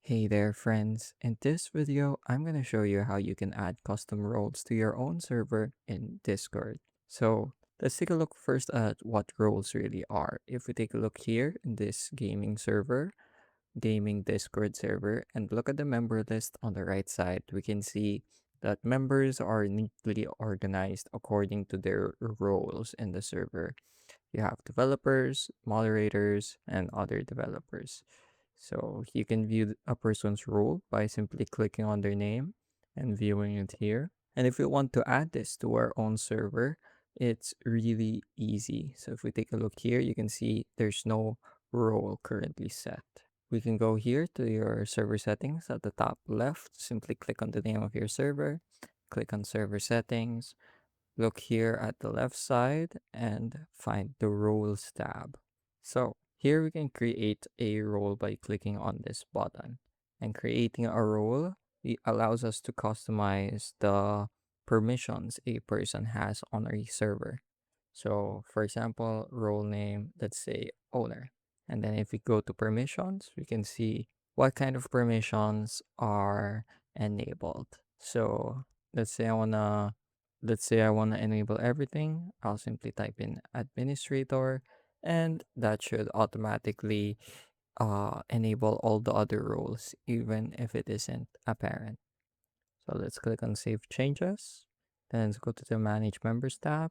Hey there, friends. In this video, I'm going to show you how you can add custom roles to your own server in Discord. So let's take a look first at what roles really are. If we take a look here in this gaming Discord server, and look at the member list on the right side, we can see that members are neatly organized according to their roles in the server. You have developers, moderators, and other developers. So you can view a person's role by simply clicking on their name and viewing it here. And if we want to add this to our own server, it's really easy. So if we take a look here, you can see there's no role currently set. We can go here to your server settings at the top left. Simply click on the name of your server, click on server settings, look here at the left side and find the roles tab. So here we can create a role by clicking on this button. And creating a role allows us to customize the permissions a person has on a server. So for example, role name, let's say owner. And then if we go to permissions, we can see what kind of permissions are enabled. So let's say I wanna enable everything. I'll simply type in administrator and that should automatically enable all the other roles even if it isn't apparent. So let's click on save changes. Then let's go to the manage members tab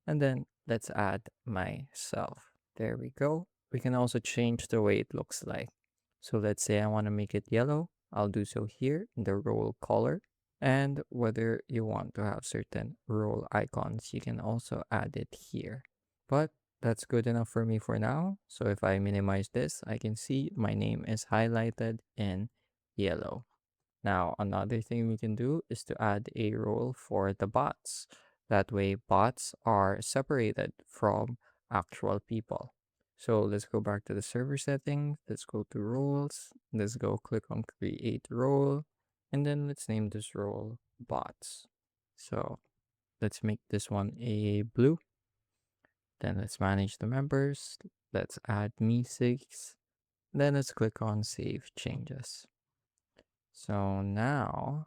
and then let's add myself. There we go. We can also change the way it looks like. So let's say I want to make it yellow. I'll do so here in the role color. And whether you want to have certain role icons, you can also add it here. But that's good enough for me for now. So if I minimize this, I can see my name is highlighted in yellow. Now, another thing we can do is to add a role for the bots. That way, bots are separated from actual people. So let's go back to the server settings. Let's go to roles. Let's go click on create role. And then let's name this role bots. So let's make this one a blue. Then let's manage the members. Let's add me6. Then let's click on save changes. So now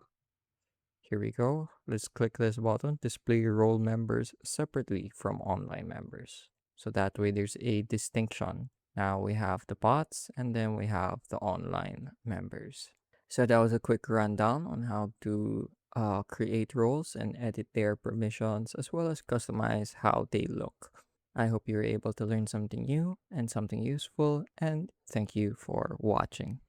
here we go. Let's click this button, display role members separately from online members. So that way there's a distinction. Now we have the bots and then we have the online members. So that was a quick rundown on how to create roles and edit their permissions as well as customize how they look. I hope you were able to learn something new and something useful, and thank you for watching.